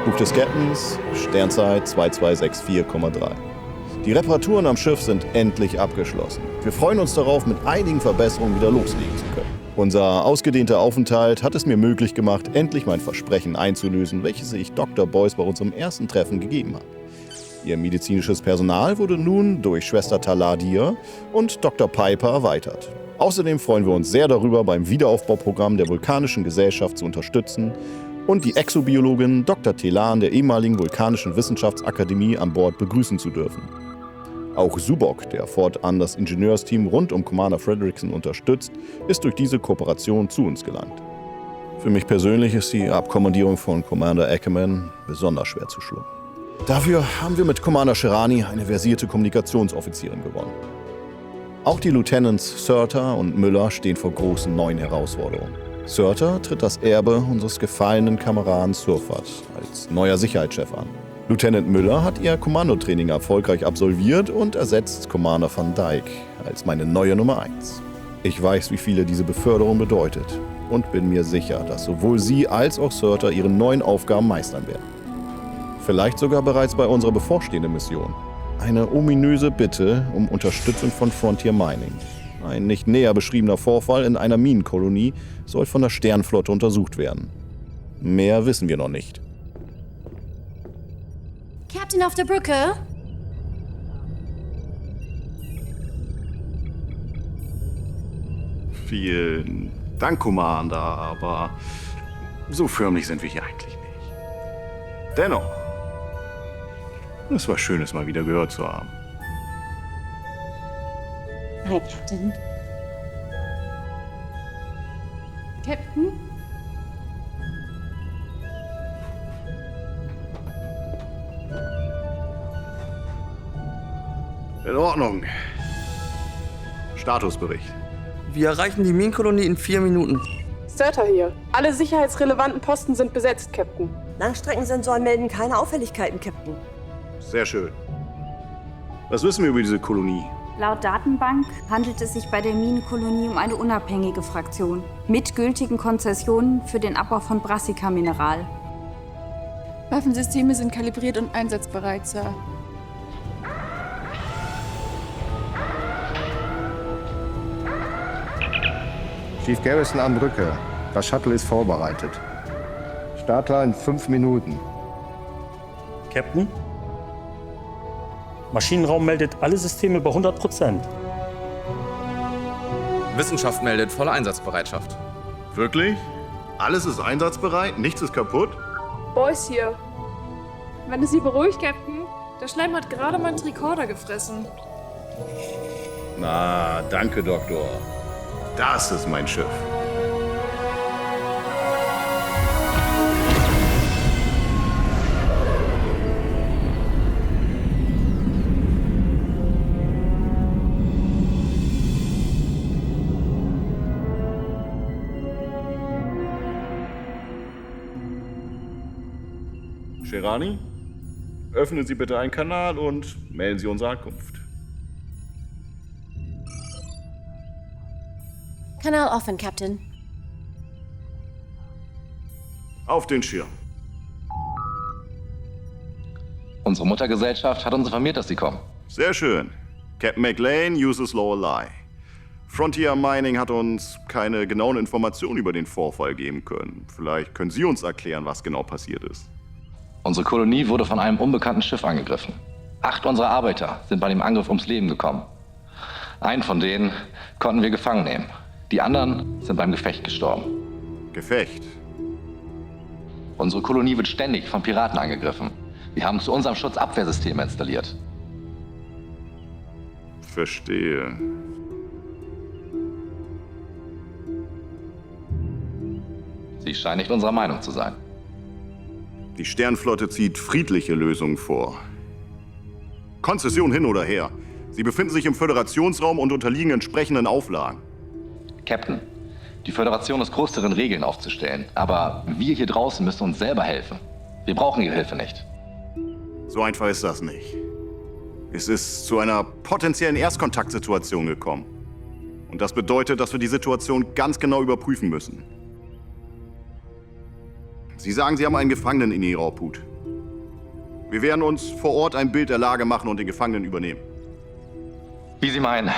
Logbuch des Captains, Sternzeit 2264,3. Die Reparaturen am Schiff sind endlich abgeschlossen. Wir freuen uns darauf, mit einigen Verbesserungen wieder loslegen zu können. Unser ausgedehnter Aufenthalt hat es mir möglich gemacht, endlich mein Versprechen einzulösen, welches ich Dr. Boyce bei unserem ersten Treffen gegeben habe. Ihr medizinisches Personal wurde nun durch Schwester Taladir und Dr. Piper erweitert. Außerdem freuen wir uns sehr darüber, beim Wiederaufbauprogramm der Vulkanischen Gesellschaft zu unterstützen und die Exobiologin Dr. Telan der ehemaligen Vulkanischen Wissenschaftsakademie an Bord begrüßen zu dürfen. Auch Subok, der fortan das Ingenieursteam rund um Commander Fredrickson unterstützt, ist durch diese Kooperation zu uns gelangt. Für mich persönlich ist die Abkommandierung von Commander Ackerman besonders schwer zu schlucken. Dafür haben wir mit Commander Sherani eine versierte Kommunikationsoffizierin gewonnen. Auch die Lieutenants Surter und Müller stehen vor großen neuen Herausforderungen. Surter tritt das Erbe unseres gefallenen Kameraden Surfat als neuer Sicherheitschef an. Lieutenant Müller hat ihr Kommandotraining erfolgreich absolviert und ersetzt Commander van Dyck als meine neue Nummer 1. Ich weiß, wie viele diese Beförderung bedeutet und bin mir sicher, dass sowohl sie als auch Surter ihre neuen Aufgaben meistern werden. Vielleicht sogar bereits bei unserer bevorstehenden Mission. Eine ominöse Bitte um Unterstützung von Frontier Mining. Ein nicht näher beschriebener Vorfall in einer Minenkolonie soll von der Sternflotte untersucht werden. Mehr wissen wir noch nicht. Captain auf der Brücke? Vielen Dank, Commander, aber so förmlich sind wir hier eigentlich nicht. Dennoch, es war schön, es mal wieder gehört zu haben. Hi, Captain. Captain? In Ordnung. Statusbericht. Wir erreichen die Minenkolonie in 4 Minuten. Surter hier. Alle sicherheitsrelevanten Posten sind besetzt, Captain. Langstreckensensoren melden keine Auffälligkeiten, Captain. Sehr schön. Was wissen wir über diese Kolonie? Laut Datenbank handelt es sich bei der Minenkolonie um eine unabhängige Fraktion mit gültigen Konzessionen für den Abbau von Brassica-Mineral. Waffensysteme sind kalibriert und einsatzbereit, Sir. Chief Garrison an Brücke. Das Shuttle ist vorbereitet. Starter in 5 Minuten. Captain? Maschinenraum meldet alle Systeme über 100%. Wissenschaft meldet volle Einsatzbereitschaft. Wirklich? Alles ist einsatzbereit? Nichts ist kaputt? Boyce hier. Wenn es Sie beruhigt, Captain, der Schleim hat gerade meinen Tricorder gefressen. Na, danke, Doktor. Das ist mein Schiff. Sherani, öffnen Sie bitte einen Kanal und melden Sie unsere Ankunft. Kanal offen, Captain. Auf den Schirm. Unsere Muttergesellschaft hat uns informiert, dass sie kommen. Sehr schön. Captain McLean uses Lorelei. Frontier Mining hat uns keine genauen Informationen über den Vorfall geben können. Vielleicht können Sie uns erklären, was genau passiert ist. Unsere Kolonie wurde von einem unbekannten Schiff angegriffen. 8 unserer Arbeiter sind bei dem Angriff ums Leben gekommen. Einen von denen konnten wir gefangen nehmen. Die anderen sind beim Gefecht gestorben. Gefecht? Unsere Kolonie wird ständig von Piraten angegriffen. Wir haben zu unserem Schutz Abwehrsysteme installiert. Verstehe. Sie scheinen nicht unserer Meinung zu sein. Die Sternflotte zieht friedliche Lösungen vor. Konzession hin oder her. Sie befinden sich im Föderationsraum und unterliegen entsprechenden Auflagen. Captain, die Föderation ist groß darin, Regeln aufzustellen. Aber wir hier draußen müssen uns selber helfen. Wir brauchen Ihre Hilfe nicht. So einfach ist das nicht. Es ist zu einer potenziellen Erstkontaktsituation gekommen. Und das bedeutet, dass wir die Situation ganz genau überprüfen müssen. Sie sagen, Sie haben einen Gefangenen in Ihrer Obhut. Wir werden uns vor Ort ein Bild der Lage machen und den Gefangenen übernehmen. Wie Sie meinen.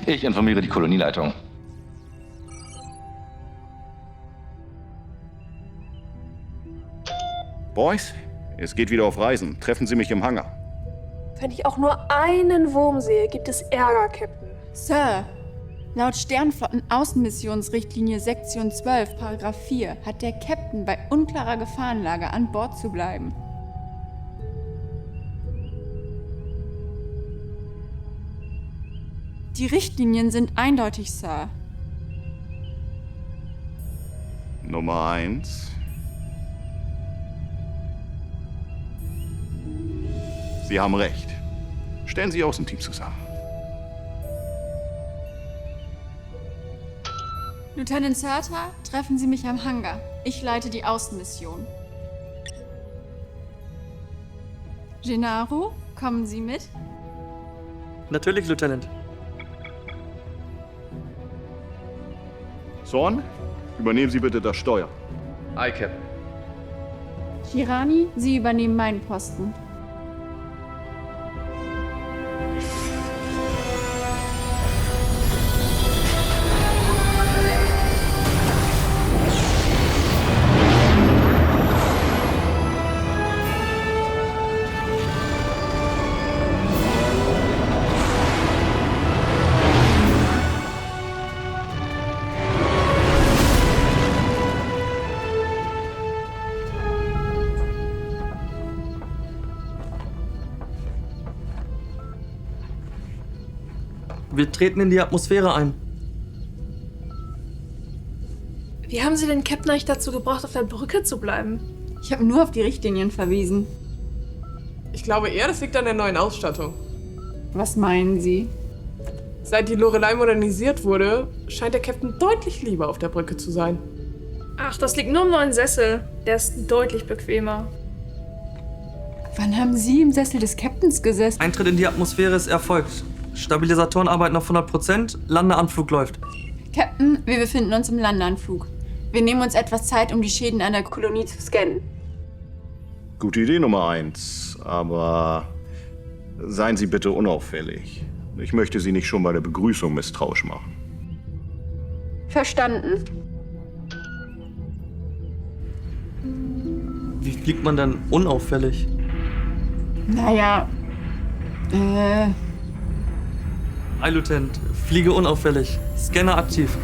Ich informiere die Kolonieleitung. Boys, es geht wieder auf Reisen. Treffen Sie mich im Hangar. Wenn ich auch nur einen Wurm sehe, gibt es Ärger, Captain. Sir, laut Sternflotten-Außenmissionsrichtlinie Sektion 12, Paragraph 4, hat der Captain bei unklarer Gefahrenlage an Bord zu bleiben. Die Richtlinien sind eindeutig, Sir. Nummer 1. Sie haben recht. Stellen Sie aus dem Team zusammen. Lieutenant Surta, treffen Sie mich am Hangar. Ich leite die Außenmission. Gennaro, kommen Sie mit? Natürlich, Lieutenant. Zorn, übernehmen Sie bitte das Steuer. Aye, Captain. Shirani, Sie übernehmen meinen Posten. Wir treten in die Atmosphäre ein. Wie haben Sie den Captain eigentlich dazu gebracht, auf der Brücke zu bleiben? Ich habe nur auf die Richtlinien verwiesen. Ich glaube eher, das liegt an der neuen Ausstattung. Was meinen Sie? Seit die Lorelei modernisiert wurde, scheint der Captain deutlich lieber auf der Brücke zu sein. Ach, das liegt nur am neuen Sessel. Der ist deutlich bequemer. Wann haben Sie im Sessel des Captains gesessen? Eintritt in die Atmosphäre ist erfolgt. Stabilisatoren arbeiten auf 100%, Landeanflug läuft. Captain, wir befinden uns im Landeanflug. Wir nehmen uns etwas Zeit, um die Schäden an der Kolonie zu scannen. Gute Idee Nummer 1, aber seien Sie bitte unauffällig. Ich möchte Sie nicht schon bei der Begrüßung misstrauisch machen. Verstanden. Wie fliegt man dann unauffällig? Naja, Aye, Lieutenant. Fliege unauffällig. Scanner aktiv.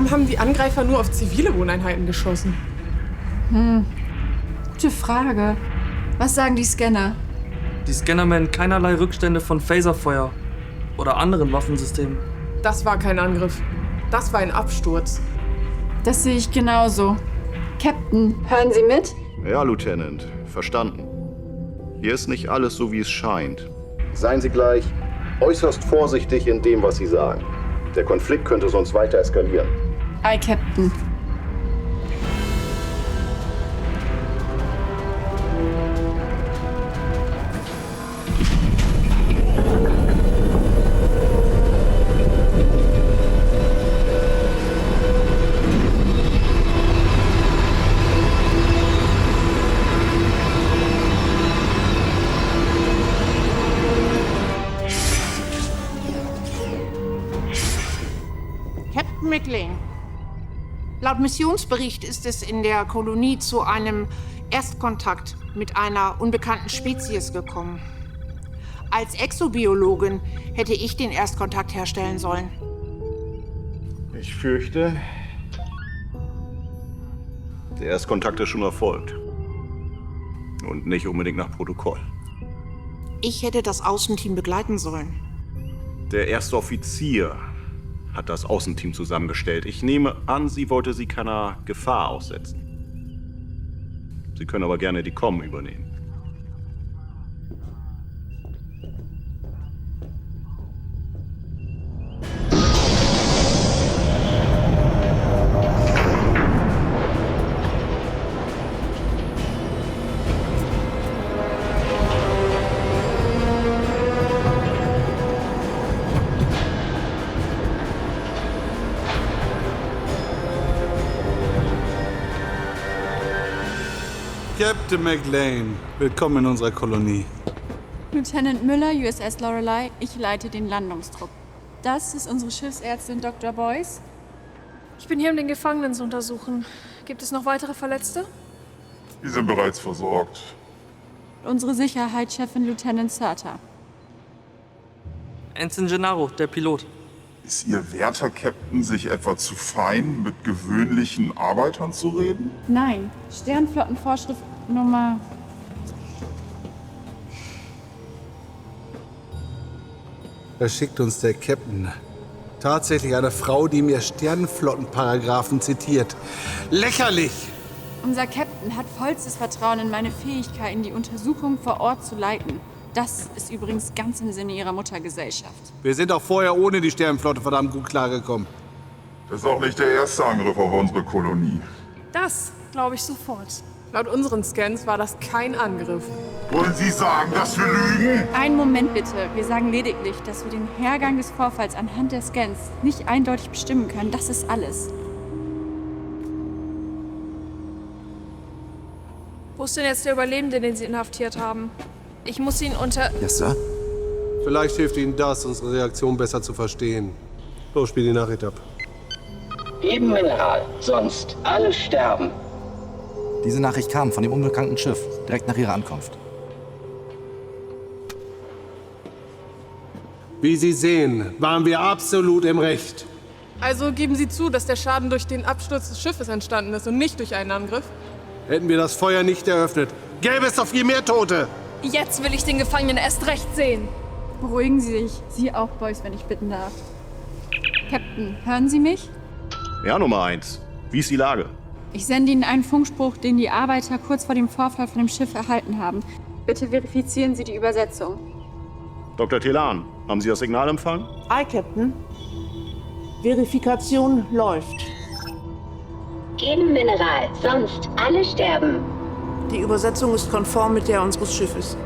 Warum haben die Angreifer nur auf zivile Wohneinheiten geschossen? Gute Frage. Was sagen die Scanner? Die Scanner melden keinerlei Rückstände von Phaserfeuer oder anderen Waffensystemen. Das war kein Angriff. Das war ein Absturz. Das sehe ich genauso. Captain, hören Sie mit? Ja, Lieutenant, verstanden. Hier ist nicht alles so, wie es scheint. Seien Sie gleich äußerst vorsichtig in dem, was Sie sagen. Der Konflikt könnte sonst weiter eskalieren. Aye, Captain. Captain McLean. Laut Missionsbericht ist es in der Kolonie zu einem Erstkontakt mit einer unbekannten Spezies gekommen. Als Exobiologin hätte ich den Erstkontakt herstellen sollen. Ich fürchte, der Erstkontakt ist schon erfolgt. Und nicht unbedingt nach Protokoll. Ich hätte das Außenteam begleiten sollen. Der erste Offizier hat das Außenteam zusammengestellt. Ich nehme an, sie wollte sie keiner Gefahr aussetzen. Sie können aber gerne die Com übernehmen. Captain McLean, willkommen in unserer Kolonie. Lieutenant Müller, USS Lorelei, ich leite den Landungstrupp. Das ist unsere Schiffsärztin Dr. Boyce. Ich bin hier, um den Gefangenen zu untersuchen. Gibt es noch weitere Verletzte? Die sind bereits versorgt. Unsere Sicherheitschefin Lieutenant Surter. Ensign Gennaro, der Pilot. Ist Ihr werter Captain sich etwa zu fein, mit gewöhnlichen Arbeitern zu reden? Nein, Sternflottenvorschrift Nummer... Da schickt uns der Captain. Tatsächlich eine Frau, die mir Sternenflottenparagraphen zitiert. Lächerlich! Unser Captain hat vollstes Vertrauen in meine Fähigkeiten, die Untersuchung vor Ort zu leiten. Das ist übrigens ganz im Sinne ihrer Muttergesellschaft. Wir sind auch vorher ohne die Sternenflotte verdammt gut klargekommen. Das ist auch nicht der erste Angriff auf unsere Kolonie. Das glaube ich sofort. Laut unseren Scans war das kein Angriff. Wollen Sie sagen, dass wir lügen? Einen Moment bitte. Wir sagen lediglich, dass wir den Hergang des Vorfalls anhand der Scans nicht eindeutig bestimmen können. Das ist alles. Wo ist denn jetzt der Überlebende, den Sie inhaftiert haben? Ich muss ihn unter... Yes, Sir. Vielleicht hilft Ihnen das, unsere Reaktion besser zu verstehen. Los, spiel die Nachricht ab. Eben Mineral, sonst alle sterben. Diese Nachricht kam von dem unbekannten Schiff, direkt nach ihrer Ankunft. Wie Sie sehen, waren wir absolut im Recht. Also geben Sie zu, dass der Schaden durch den Absturz des Schiffes entstanden ist und nicht durch einen Angriff? Hätten wir das Feuer nicht eröffnet, gäbe es doch viel mehr Tote. Jetzt will ich den Gefangenen erst recht sehen. Beruhigen Sie sich. Sie auch, Boyce, wenn ich bitten darf. Captain, hören Sie mich? Ja, Nummer 1. Wie ist die Lage? Ich sende Ihnen einen Funkspruch, den die Arbeiter kurz vor dem Vorfall von dem Schiff erhalten haben. Bitte verifizieren Sie die Übersetzung. Dr. Telan, haben Sie das Signal empfangen? Hi, Captain. Verifikation läuft. Geben Mineral, sonst alle sterben. Die Übersetzung ist konform mit der unseres Schiffes.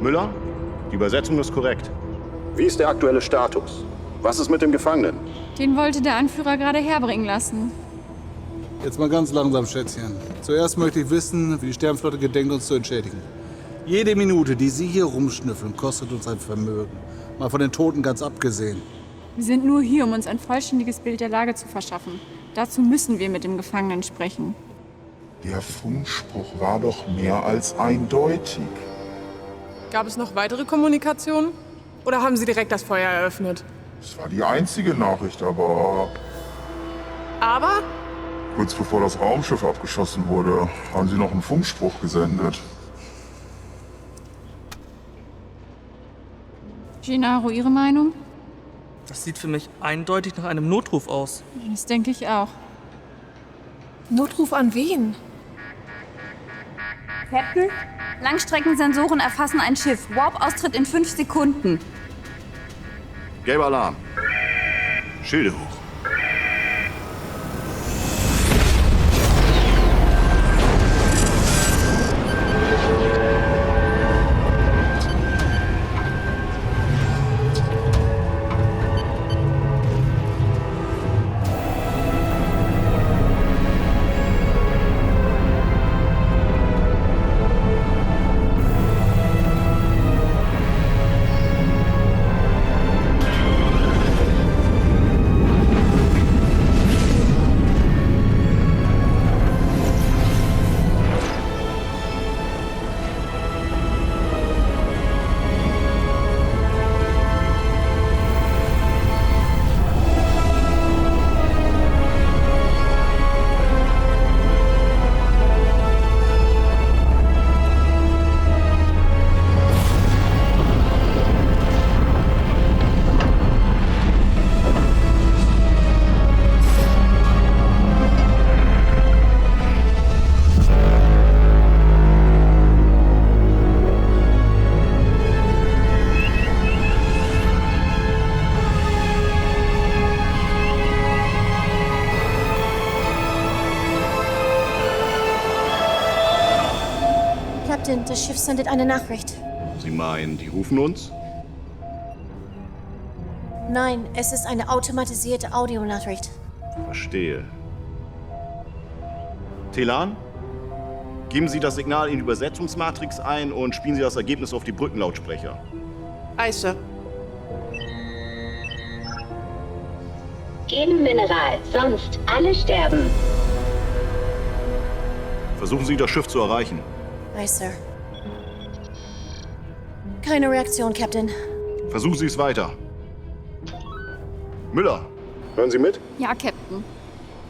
Müller, die Übersetzung ist korrekt. Wie ist der aktuelle Status? Was ist mit dem Gefangenen? Den wollte der Anführer gerade herbringen lassen. Jetzt mal ganz langsam, Schätzchen. Zuerst möchte ich wissen, wie die Sternenflotte gedenkt, uns zu entschädigen. Jede Minute, die Sie hier rumschnüffeln, kostet uns ein Vermögen. Mal von den Toten ganz abgesehen. Wir sind nur hier, um uns ein vollständiges Bild der Lage zu verschaffen. Dazu müssen wir mit dem Gefangenen sprechen. Der Funkspruch war doch mehr als eindeutig. Gab es noch weitere Kommunikationen? Oder haben Sie direkt das Feuer eröffnet? Das war die einzige Nachricht, aber... Aber? Kurz bevor das Raumschiff abgeschossen wurde, haben Sie noch einen Funkspruch gesendet. Gennaro, Ihre Meinung? Das sieht für mich eindeutig nach einem Notruf aus. Das denke ich auch. Notruf an wen? Captain? Langstreckensensoren erfassen ein Schiff. Warp-Austritt in 5 Sekunden. Gelber Alarm. Schilde hoch. Captain, das Schiff sendet eine Nachricht. Sie meinen, die rufen uns? Nein, es ist eine automatisierte Audionachricht. Verstehe. Telan? Geben Sie das Signal in die Übersetzungsmatrix ein und spielen Sie das Ergebnis auf die Brückenlautsprecher. Eise. Genmineral, sonst alle sterben. Versuchen Sie, das Schiff zu erreichen. Aye, Sir. Keine Reaktion, Captain. Versuchen Sie es weiter. Müller, hören Sie mit? Ja, Captain.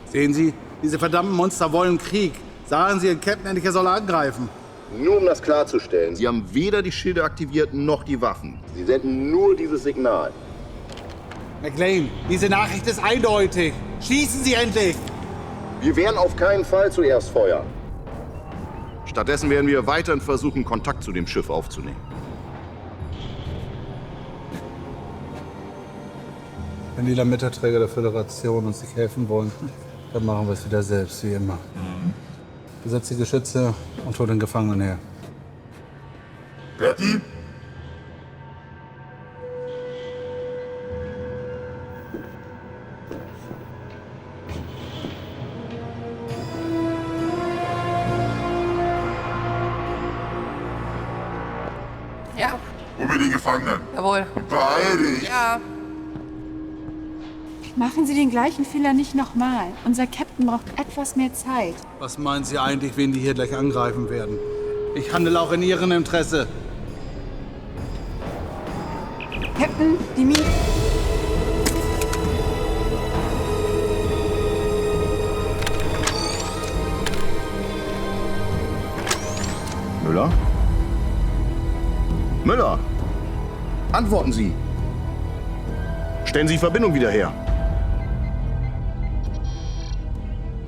Sehen Sie, diese verdammten Monster wollen Krieg. Sagen Sie, Ihr Captain endlich, er soll angreifen. Nur um das klarzustellen, Sie haben weder die Schilde aktiviert noch die Waffen. Sie senden nur dieses Signal. McLean, diese Nachricht ist eindeutig. Schießen Sie endlich! Wir werden auf keinen Fall zuerst feuern. Stattdessen werden wir weiterhin versuchen, Kontakt zu dem Schiff aufzunehmen. Wenn die Lametta-Träger der Föderation uns nicht helfen wollen, dann machen wir es wieder selbst, wie immer. Besetzt die Geschütze und holt den Gefangenen her. Betty? Ja. Hol mir die Gefangenen. Jawohl. Und beeil dich. Ja. Machen Sie den gleichen Fehler nicht nochmal. Unser Captain braucht etwas mehr Zeit. Was meinen Sie eigentlich, wen die hier gleich angreifen werden? Ich handle auch in Ihrem Interesse. Captain, die Mine... Müller? Müller! Antworten Sie! Stellen Sie die Verbindung wieder her.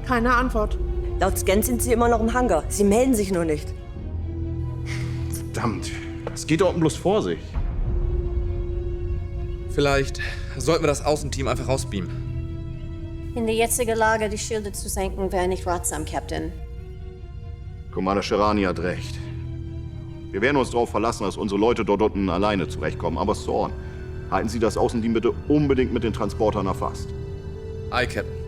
Keine Antwort. Laut Scan sind sie immer noch im Hangar. Sie melden sich nur nicht. Verdammt, es geht doch bloß vor sich. Vielleicht sollten wir das Außenteam einfach rausbeamen. In der jetzigen Lage die Schilde zu senken, wäre nicht ratsam, Captain. Commander Sherani hat recht. Wir werden uns darauf verlassen, dass unsere Leute dort unten alleine zurechtkommen. Aber Thorn, halten Sie das Außenteam bitte unbedingt mit den Transportern erfasst. Aye, Captain.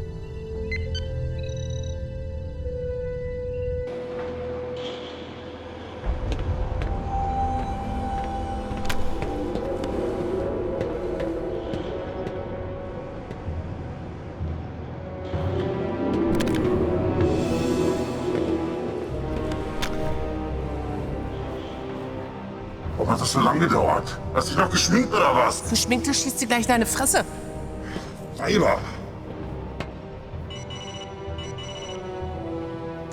Warum hat das so lange gedauert? Hast du dich noch geschminkt oder was? Geschminkte schießt sie gleich deine Fresse. Weiber!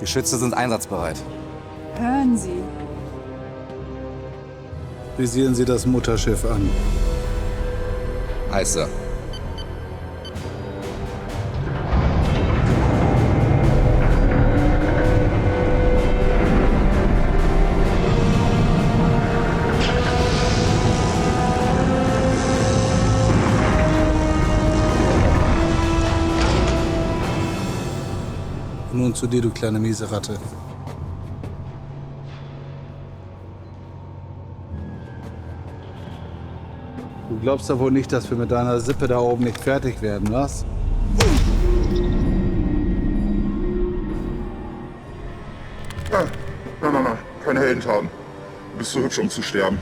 Geschütze sind einsatzbereit. Hören Sie. Visieren Sie das Mutterschiff an. Aye, Sir. Nun zu dir, du kleine miese Ratte. Du glaubst doch wohl nicht, dass wir mit deiner Sippe da oben nicht fertig werden, was? Nein. Keine Heldentaten. Du bist zu hübsch, um zu sterben.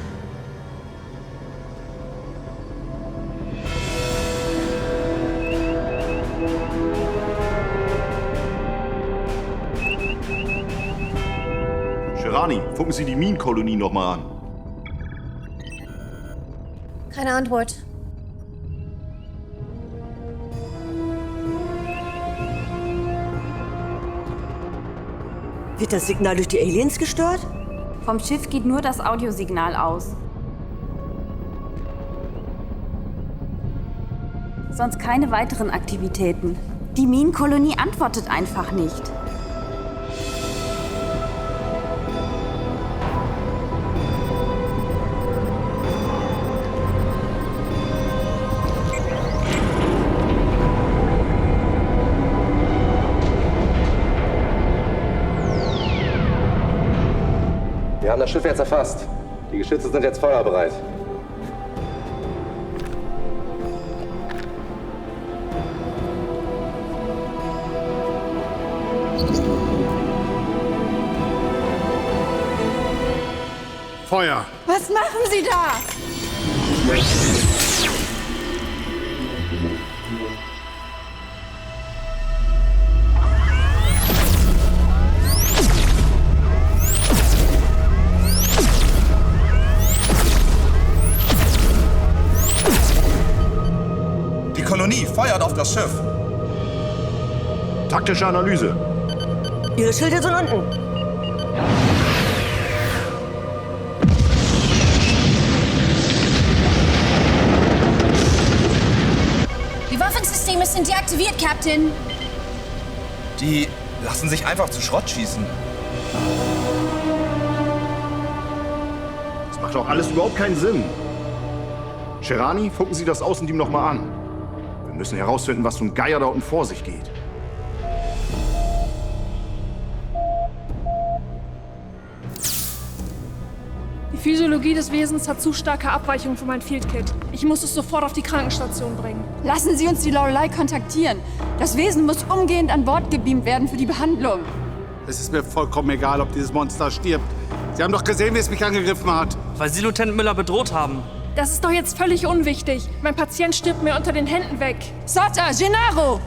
Sherani, gucken Sie die Minenkolonie nochmal an. Keine Antwort. Wird das Signal durch die Aliens gestört? Vom Schiff geht nur das Audiosignal aus. Sonst keine weiteren Aktivitäten. Die Minenkolonie antwortet einfach nicht. Wir haben das Schiff jetzt erfasst. Die Geschütze sind jetzt feuerbereit. Feuer! Was machen Sie da? Die Kolonie feuert auf das Schiff. Taktische Analyse. Ihre Schilde sind unten. Die Waffensysteme sind deaktiviert, Captain. Die lassen sich einfach zu Schrott schießen. Das macht doch alles überhaupt keinen Sinn. Sherani, gucken Sie das Außenteam noch mal an. Wir müssen herausfinden, was so ein Geier da unten vor sich geht. Die Physiologie des Wesens hat zu starke Abweichungen für mein Field Kit. Ich muss es sofort auf die Krankenstation bringen. Lassen Sie uns die Lorelei kontaktieren. Das Wesen muss umgehend an Bord gebeamt werden für die Behandlung. Es ist mir vollkommen egal, ob dieses Monster stirbt. Sie haben doch gesehen, wie es mich angegriffen hat. Weil Sie Lieutenant Müller bedroht haben. Das ist doch jetzt völlig unwichtig. Mein Patient stirbt mir unter den Händen weg. Sota, Gennaro!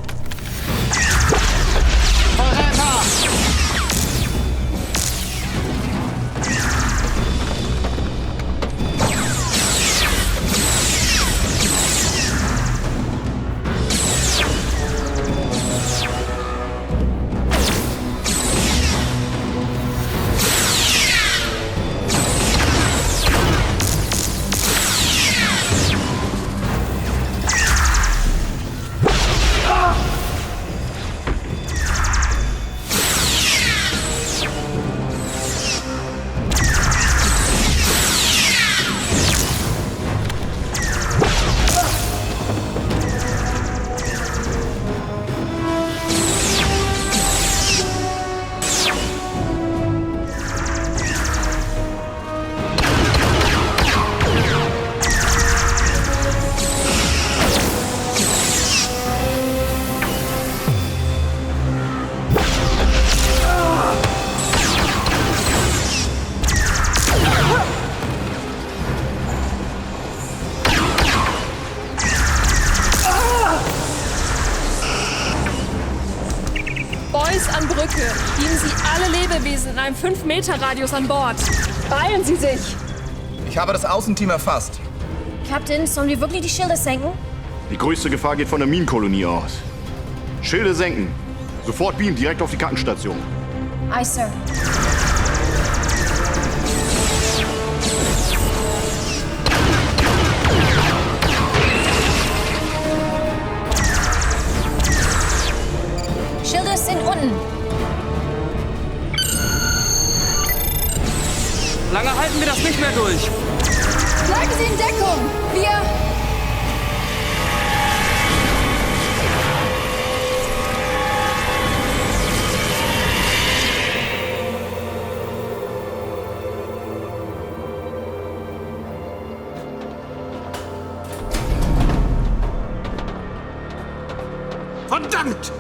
Boys an Brücke. Beamen Sie alle Lebewesen in einem 5-Meter-Radius an Bord. Beeilen Sie sich! Ich habe das Außenteam erfasst. Captain, sollen wir wirklich die Schilde senken? Die größte Gefahr geht von der Minenkolonie aus. Schilde senken. Sofort beamen, direkt auf die Krankenstation. Aye, Sir. Schilde sind unten. Lange halten wir das nicht mehr durch. Bleiben Sie in Deckung! Wir... Verdammt!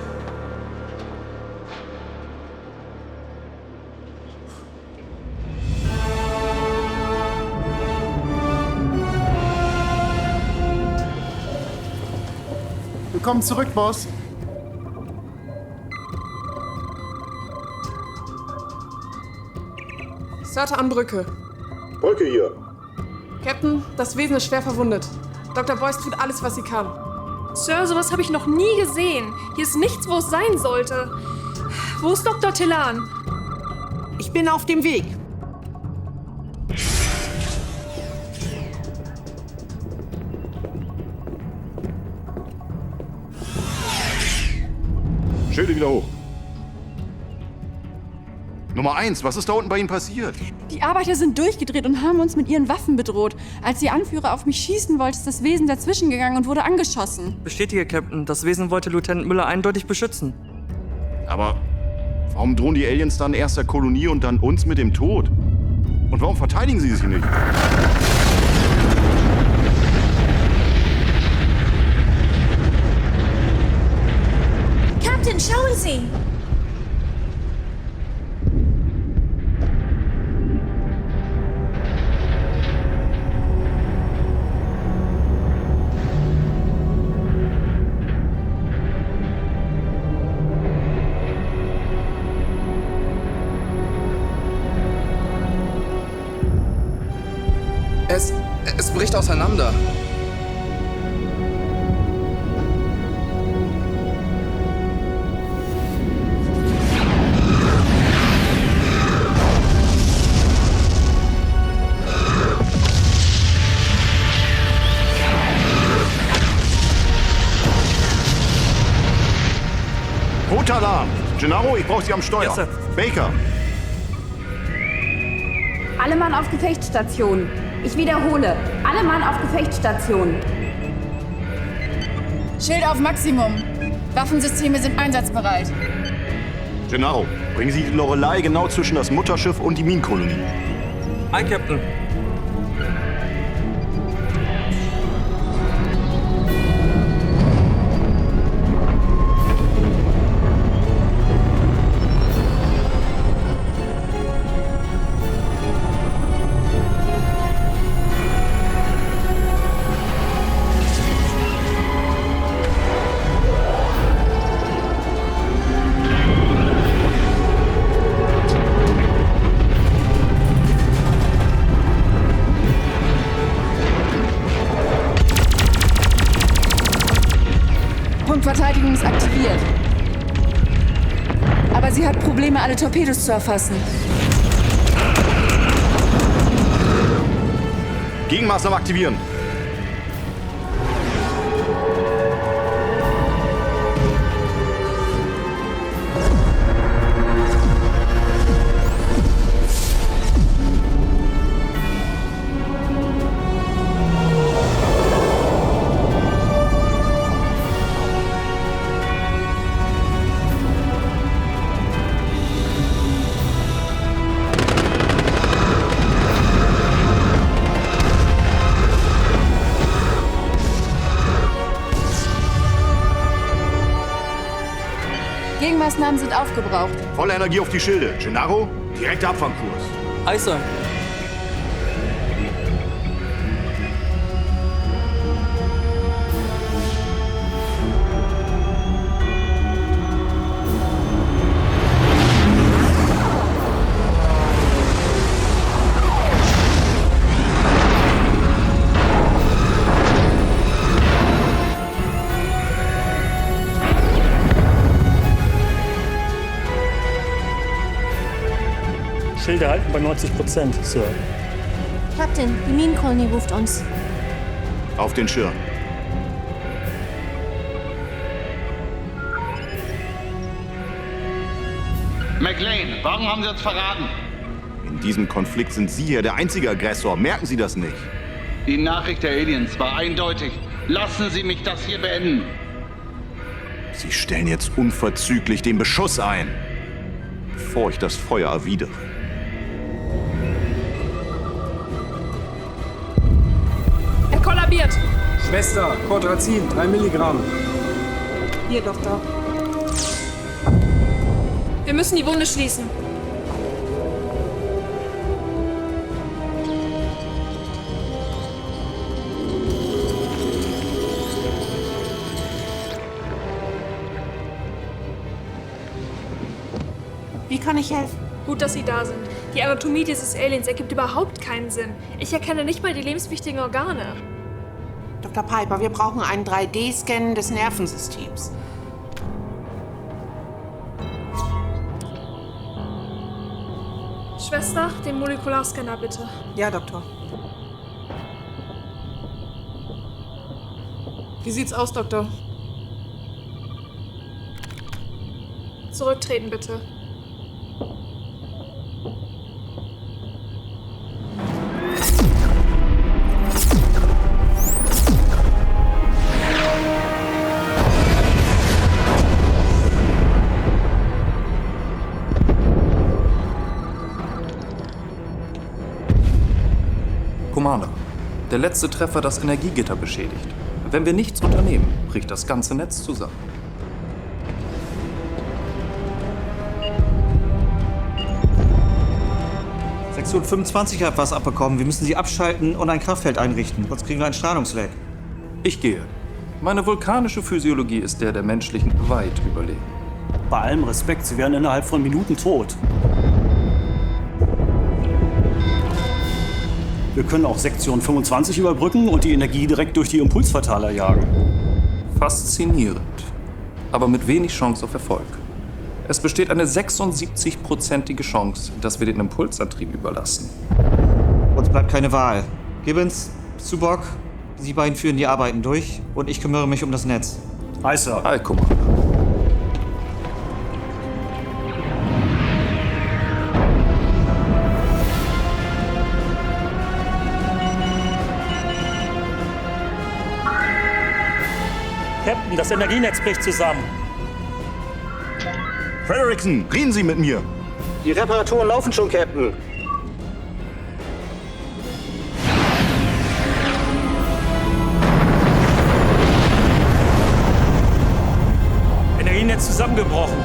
Willkommen zurück, Boss. Sirte an Brücke. Brücke hier. Captain, das Wesen ist schwer verwundet. Dr. Boyce tut alles, was sie kann. Sir, sowas habe ich noch nie gesehen. Hier ist nichts, wo es sein sollte. Wo ist Dr. Tillan? Ich bin auf dem Weg. Schilde wieder hoch. Nummer 1, was ist da unten bei Ihnen passiert? Die Arbeiter sind durchgedreht und haben uns mit ihren Waffen bedroht. Als Ihr Anführer auf mich schießen wollte, ist das Wesen dazwischen gegangen und wurde angeschossen. Bestätige, Captain. Das Wesen wollte Lieutenant Müller eindeutig beschützen. Aber warum drohen die Aliens dann erst der Kolonie und dann uns mit dem Tod? Und warum verteidigen Sie sich nicht? Captain, schauen Sie! Es bricht auseinander. Roter Alarm! Gennaro, ich brauche Sie am Steuer. Yes, Sir. Baker! Alle Mann auf Gefechtsstation. Ich wiederhole, alle Mann auf Gefechtsstation. Schild auf Maximum. Waffensysteme sind einsatzbereit. Gennaro, bringen Sie die Lorelei genau zwischen das Mutterschiff und die Minenkolonie. Aye, Captain. Punktverteidigung ist aktiviert. Aber sie hat Probleme, alle Torpedos zu erfassen. Gegenmaßnahmen aktivieren. Gegenmaßnahmen sind aufgebraucht. Volle Energie auf die Schilde. Gennaro, direkter Abfangkurs. Aye, Sir. Schilde halten bei 90%, Sir. Captain, die Minenkolonie ruft uns. Auf den Schirm. McLean, warum haben Sie uns verraten? In diesem Konflikt sind Sie hier der einzige Aggressor. Merken Sie das nicht? Die Nachricht der Aliens war eindeutig. Lassen Sie mich das hier beenden. Sie stellen jetzt unverzüglich den Beschuss ein, bevor ich das Feuer erwidere. Er kollabiert. Schwester, Codrazin, 3 Milligramm. Hier, Doktor. Wir müssen die Wunde schließen. Wie kann ich helfen? Gut, dass Sie da sind. Die Anatomie dieses Aliens ergibt überhaupt keinen Sinn. Ich erkenne nicht mal die lebenswichtigen Organe. Dr. Piper, wir brauchen einen 3D-Scan des Nervensystems. Schwester, den Molekularscanner bitte. Ja, Doktor. Wie sieht's aus, Doktor? Zurücktreten bitte. Commander. Der letzte Treffer das Energiegitter beschädigt. Wenn wir nichts unternehmen, bricht das ganze Netz zusammen. Sektion 25 hat was abbekommen. Wir müssen sie abschalten und ein Kraftfeld einrichten. Sonst kriegen wir einen Strahlungsleck. Ich gehe. Meine vulkanische Physiologie ist der menschlichen weit überlegen. Bei allem Respekt, Sie werden innerhalb von Minuten tot. Wir können auch Sektion 25 überbrücken und die Energie direkt durch die Impulsverteiler jagen. Faszinierend, aber mit wenig Chance auf Erfolg. Es besteht eine 76-prozentige Chance, dass wir den Impulsantrieb überlassen. Uns bleibt keine Wahl. Gibbons, Subok, Sie beiden führen die Arbeiten durch und ich kümmere mich um das Netz. Hi, Sir. Hi, Commander. Captain, das Energienetz bricht zusammen. Frederickson, reden Sie mit mir. Die Reparaturen laufen schon, Captain. Energienetz zusammengebrochen.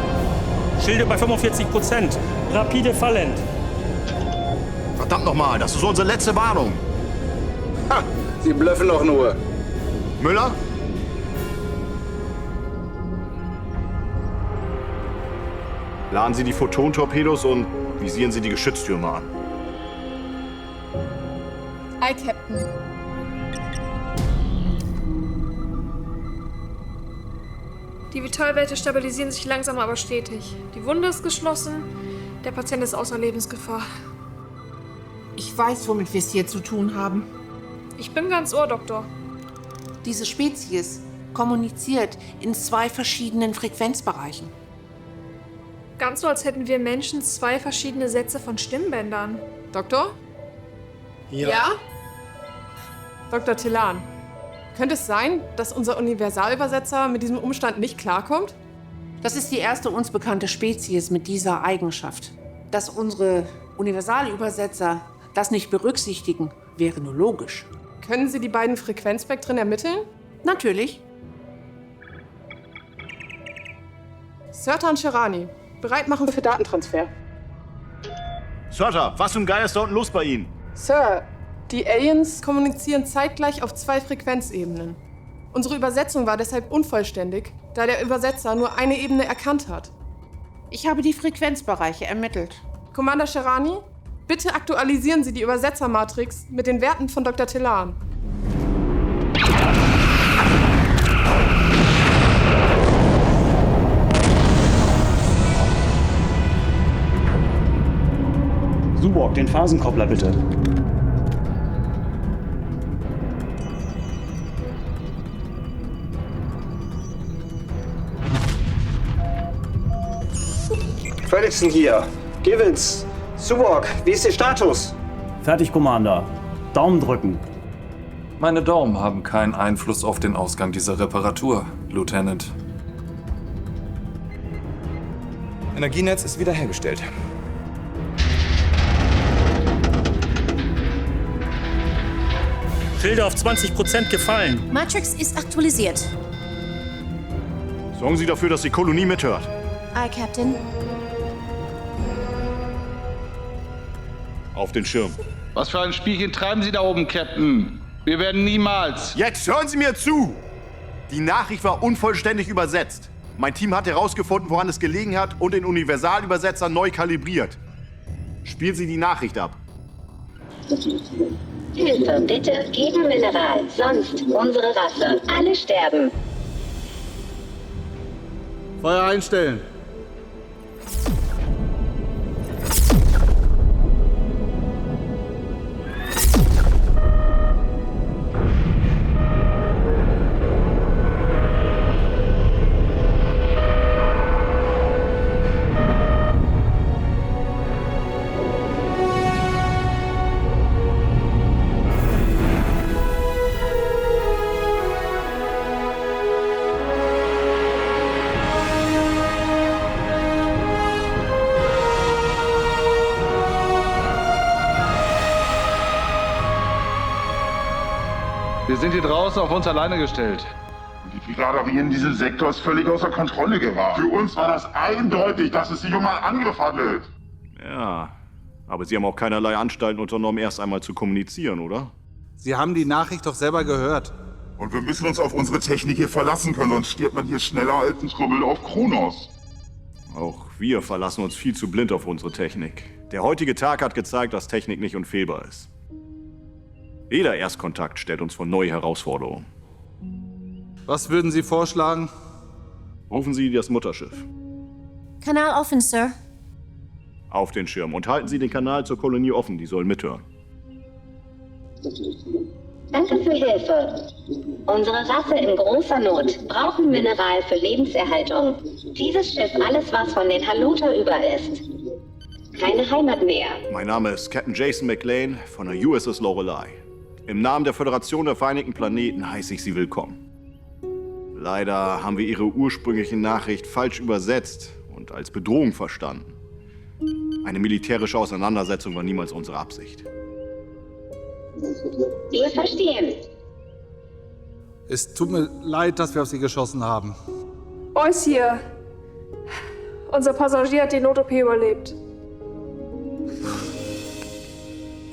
Schilde bei 45%. Rapide fallend. Verdammt nochmal, das ist unsere letzte Warnung. Ha, Sie blöffen doch nur. Müller? Laden Sie die Photon-Torpedos und visieren Sie die Geschütztürme an. Aye, Captain. Die Vitalwerte stabilisieren sich langsam, aber stetig. Die Wunde ist geschlossen. Der Patient ist außer Lebensgefahr. Ich weiß, womit wir es hier zu tun haben. Ich bin ganz Ohr, Doktor. Diese Spezies kommuniziert in 2 verschiedenen Frequenzbereichen. Ganz so, als hätten wir Menschen 2 verschiedene Sätze von Stimmbändern. Doktor? Ja? Dr. Telan, könnte es sein, dass unser Universalübersetzer mit diesem Umstand nicht klarkommt? Das ist die erste uns bekannte Spezies mit dieser Eigenschaft. Dass unsere Universalübersetzer das nicht berücksichtigen, wäre nur logisch. Können Sie die beiden Frequenzspektren ermitteln? Natürlich. Sirtan Sherani, bereit machen für Datentransfer. Surta, was zum Geier ist da unten los bei Ihnen? Sir, die Aliens kommunizieren zeitgleich auf 2 Frequenzebenen. Unsere Übersetzung war deshalb unvollständig, da der Übersetzer nur eine Ebene erkannt hat. Ich habe die Frequenzbereiche ermittelt. Commander Sherani, bitte aktualisieren Sie die Übersetzermatrix mit den Werten von Dr. Telan. Subok, den Phasenkoppler bitte. Fredrickson hier. Gibbons, Subok, wie ist der Status? Fertig, Commander. Daumen drücken. Meine Daumen haben keinen Einfluss auf den Ausgang dieser Reparatur, Lieutenant. Energienetz ist wiederhergestellt. Schilde auf 20% gefallen. Matrix ist aktualisiert. Sorgen Sie dafür, dass die Kolonie mithört. Aye, Captain. Auf den Schirm. Was für ein Spielchen treiben Sie da oben, Captain? Wir werden niemals... Jetzt hören Sie mir zu! Die Nachricht war unvollständig übersetzt. Mein Team hat herausgefunden, woran es gelegen hat und den Universalübersetzer neu kalibriert. Spielen Sie die Nachricht ab. Hilfe, bitte gegen Mineral, sonst unsere Rasse. Alle sterben. Feuer einstellen. Wir sind hier draußen auf uns alleine gestellt. Die Piraterie dieses Sektors ist völlig außer Kontrolle geraten. Für uns war das eindeutig, dass es sich um einen Angriff handelt. Ja, aber Sie haben auch keinerlei Anstalten unternommen, erst einmal zu kommunizieren, oder? Sie haben die Nachricht doch selber gehört. Und wir müssen uns auf unsere Technik hier verlassen können, sonst stirbt man hier schneller als ein Trümmel auf Kronos. Auch wir verlassen uns viel zu blind auf unsere Technik. Der heutige Tag hat gezeigt, dass Technik nicht unfehlbar ist. Jeder Erstkontakt stellt uns vor neue Herausforderungen. Was würden Sie vorschlagen? Rufen Sie das Mutterschiff. Kanal offen, Sir. Auf den Schirm und halten Sie den Kanal zur Kolonie offen, die sollen mithören. Danke für Hilfe. Unsere Rasse in großer Not brauchen Mineral für Lebenserhaltung. Dieses Schiff alles, was von den Haluta über ist. Keine Heimat mehr. Mein Name ist Captain Jason McLean von der USS Lorelei. Im Namen der Föderation der Vereinigten Planeten heiße ich Sie willkommen. Leider haben wir Ihre ursprüngliche Nachricht falsch übersetzt und als Bedrohung verstanden. Eine militärische Auseinandersetzung war niemals unsere Absicht. Wir verstehen. Es tut mir leid, dass wir auf Sie geschossen haben. Ois hier. Unser Passagier hat die Not-OP überlebt.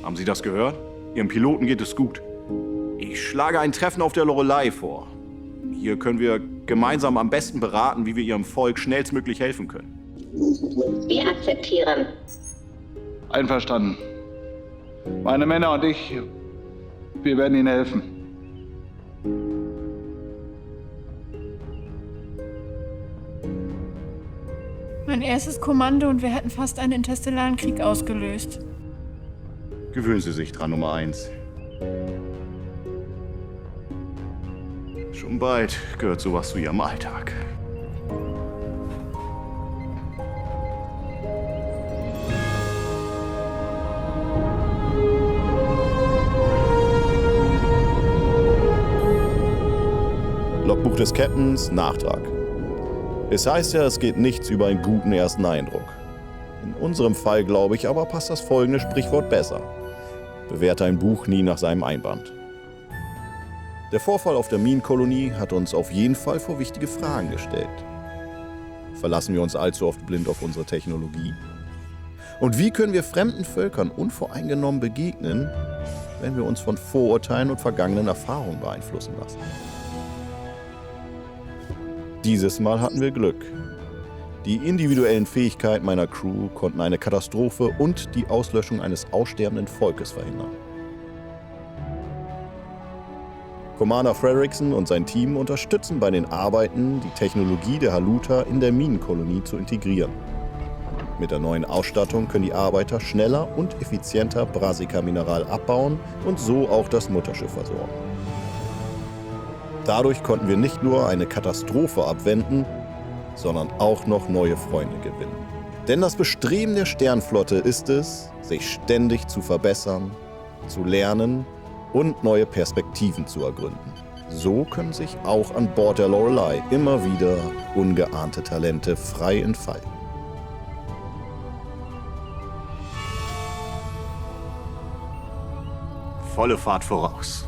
Haben Sie das gehört? Ihrem Piloten geht es gut. Ich schlage ein Treffen auf der Lorelei vor. Hier können wir gemeinsam am besten beraten, wie wir Ihrem Volk schnellstmöglich helfen können. Wir akzeptieren. Einverstanden. Meine Männer und ich, wir werden Ihnen helfen. Mein erstes Kommando und wir hätten fast einen interstellaren Krieg ausgelöst. Gewöhnen Sie sich dran, Nummer 1. Schon bald gehört sowas zu Ihrem Alltag. Logbuch des Captains, Nachtrag. Es heißt ja, es geht nichts über einen guten ersten Eindruck. In unserem Fall, glaube ich, aber passt das folgende Sprichwort besser. Bewerte ein Buch nie nach seinem Einband. Der Vorfall auf der Minenkolonie hat uns auf jeden Fall vor wichtige Fragen gestellt. Verlassen wir uns allzu oft blind auf unsere Technologie? Und wie können wir fremden Völkern unvoreingenommen begegnen, wenn wir uns von Vorurteilen und vergangenen Erfahrungen beeinflussen lassen? Dieses Mal hatten wir Glück. Die individuellen Fähigkeiten meiner Crew konnten eine Katastrophe und die Auslöschung eines aussterbenden Volkes verhindern. Commander Fredrickson und sein Team unterstützen bei den Arbeiten, die Technologie der Haluta in der Minenkolonie zu integrieren. Mit der neuen Ausstattung können die Arbeiter schneller und effizienter Brassica-Mineral abbauen und so auch das Mutterschiff versorgen. Dadurch konnten wir nicht nur eine Katastrophe abwenden, sondern auch noch neue Freunde gewinnen. Denn das Bestreben der Sternflotte ist es, sich ständig zu verbessern, zu lernen und neue Perspektiven zu ergründen. So können sich auch an Bord der Lorelei immer wieder ungeahnte Talente frei entfalten. Volle Fahrt voraus.